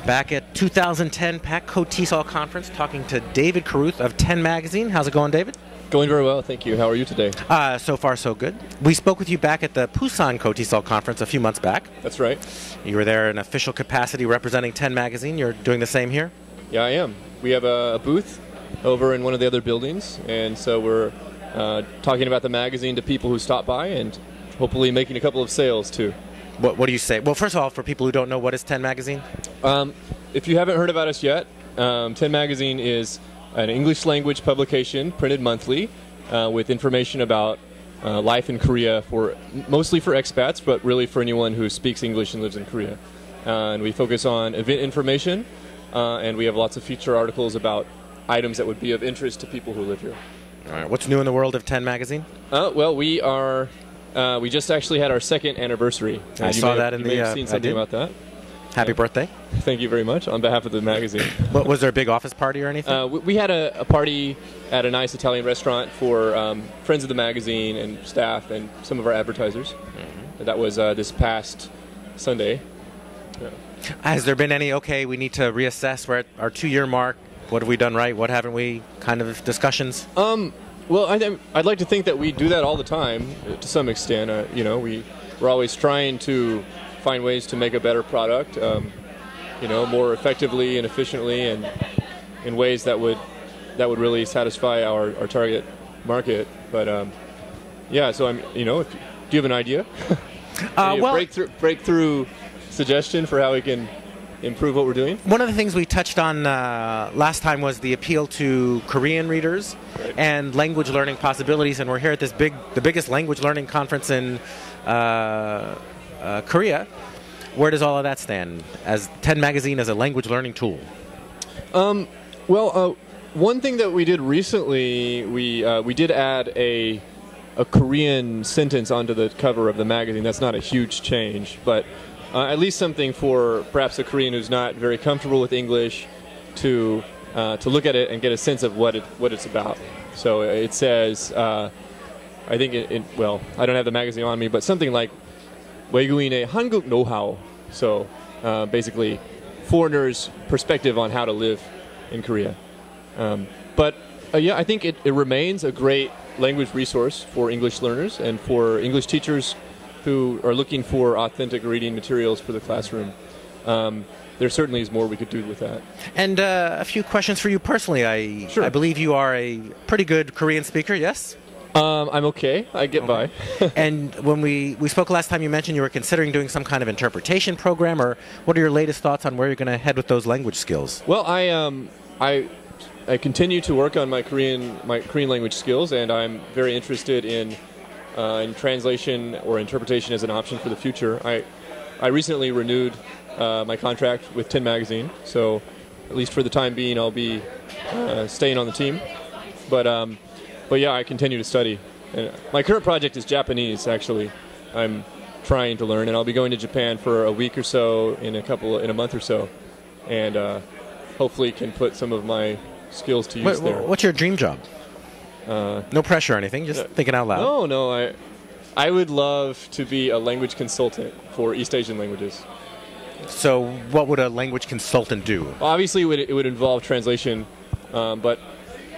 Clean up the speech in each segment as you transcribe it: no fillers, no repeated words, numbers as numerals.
Back at 2010 PAC-KOTESOL conference, talking to David Carruth of 10 Magazine. How's it going, David? Going very well, thank you. How are you today? So far, so good. We spoke with you back at the Busan KOTESOL conference a few months back. That's right. You were there in official capacity representing 10 Magazine. You're doing the same here? Yeah, I am. We have a booth over in one of the other buildings, and so we're talking about the magazine to people who stop by and hopefully making a couple of sales, too. What do you say? Well, first of all, for people who don't know, what is 10 Magazine? If you haven't heard about us yet, 10 Magazine is an English language publication printed monthly with information about life in Korea, mostly for expats, but really for anyone who speaks English and lives in Korea. And we focus on event information, and we have lots of feature articles about items that would be of interest to people who live here. All right. What's new in the world of 10 Magazine? Well, we just actually had our second anniversary. I saw that in the. You may have seen something about that. Happy birthday! Thank you very much on behalf of the magazine. What, was there a big office party or anything? We had a party at a nice Italian restaurant for friends of the magazine and staff and some of our advertisers. Mm-hmm. That was this past Sunday. Yeah. Has there been any, we need to reassess, we're at our 2-year mark, what have we done right, what haven't we, kind of discussions? Well, I'd like to think that we do that all the time, to some extent. We're always trying to find ways to make a better product, more effectively and efficiently, and in ways that would really satisfy our target market. But so do you have an idea? Breakthrough suggestion for how we can improve what we're doing? One of the things we touched on last time was the appeal to Korean readers and language learning possibilities, and we're here at the biggest language learning conference in Korea. Where does all of that stand as 10 Magazine as a language learning tool? One thing that we did recently, we did add a Korean sentence onto the cover of the magazine. That's not a huge change, but at least something for perhaps a Korean who's not very comfortable with English to look at it and get a sense of what it's about. So it says, I think I don't have the magazine on me, but something like 외국인의 한국 know-how. So basically, foreigners' perspective on how to live in Korea. I think it remains a great language resource for English learners and for English teachers who are looking for authentic reading materials for the classroom. There certainly is more we could do with that. And a few questions for you personally. Sure. I believe you are a pretty good Korean speaker, yes? I'm okay. I get by. And when we spoke last time, you mentioned you were considering doing some kind of interpretation program, or what are your latest thoughts on where you're going to head with those language skills? Well, I continue to work on my Korean language skills, and I'm very interested in translation or interpretation as an option for the future. I recently renewed my contract with 10 Magazine, so at least for the time being, I'll be staying on the team. But I continue to study. And my current project is Japanese, actually. I'm trying to learn, and I'll be going to Japan for a week or so in a month or so, and hopefully can put some of my skills to use there. What's your dream job? No pressure or anything, just thinking out loud. No. I would love to be a language consultant for East Asian languages. So what would a language consultant do? Well, obviously, it would involve translation, but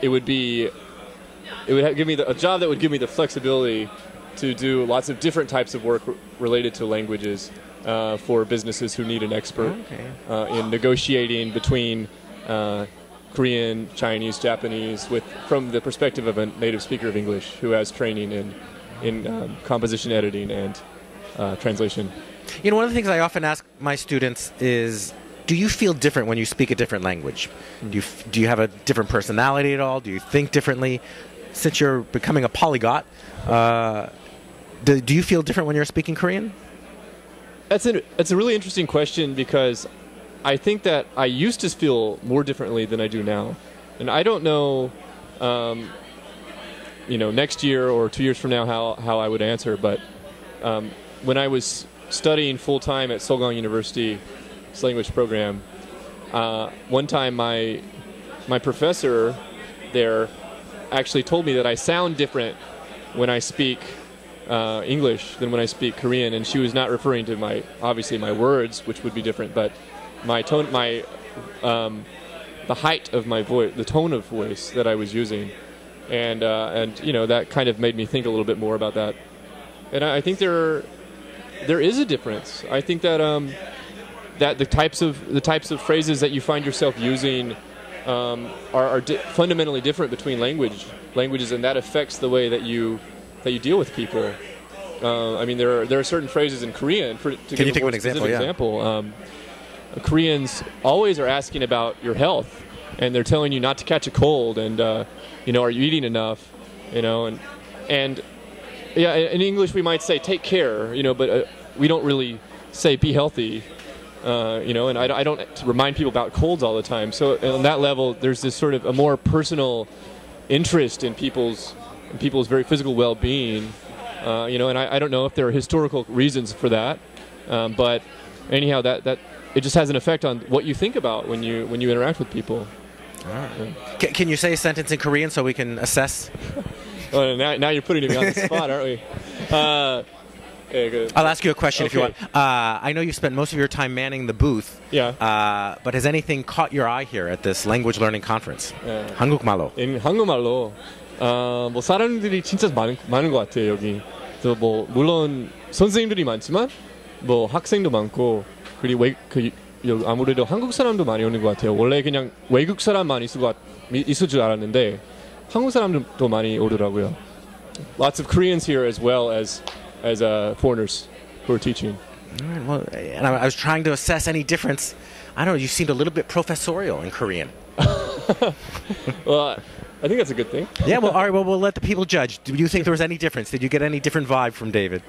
it would give me a job that would give me the flexibility to do lots of different types of work related to languages for businesses who need an expert in negotiating between Korean, Chinese, Japanese, from the perspective of a native speaker of English who has training in composition editing and translation. One of the things I often ask my students is, do you feel different when you speak a different language? Do you have a different personality at all? Do you think differently? Since you're becoming a polyglot, do you feel different when you're speaking Korean? That's a really interesting question, because I think that I used to feel more differently than I do now. And I don't know, next year or 2 years from now how I would answer, but when I was studying full-time at Seoul University's language program, one time my professor there actually told me that I sound different when I speak English than when I speak Korean, and she was not referring to my words, which would be different, but my tone, the height of my voice, the tone of voice that I was using, and that kind of made me think a little bit more about that. And I think there is a difference. I think that that the types of phrases that you find yourself using are fundamentally different between languages, and that affects the way that you deal with people. I mean, there are certain phrases in Korean. Can you think of an example? Koreans always are asking about your health, and they're telling you not to catch a cold, and are you eating enough? And yeah, in English we might say take care, but we don't really say be healthy, and I don't remind people about colds all the time. So on that level, there's this sort of a more personal interest in people's very physical well-being, and I don't know if there are historical reasons for that, but anyhow, that it just has an effect on what you think about when you interact with people. All right. Yeah. Can you say a sentence in Korean so we can assess? Oh, now you're putting me on the spot, aren't we? I'll ask you a question if you Okay. want. I know you spent most of your time manning the booth. Yeah. But has anything caught your eye here at this language learning conference? Yeah. 한국말로. 한국말로 뭐 사람들이 진짜 많은 것 같아요 여기. 그래서 뭐 물론 선생님들이 많지만 뭐 학생도 많고 그리고 아무래도 한국 사람도 많이 오는 것 같아요. 원래 그냥 외국 사람만 있을 줄 알았는데 한국 사람도 많이 오더라고요. Lots of Koreans here as well as foreigners who are teaching. All right, well, and I was trying to assess any difference. I don't know. You seemed a little bit professorial in Korean. Well, I think that's a good thing. Yeah. Well, all right. Well, we'll let the people judge. Do you think there was any difference? Did you get any different vibe from David?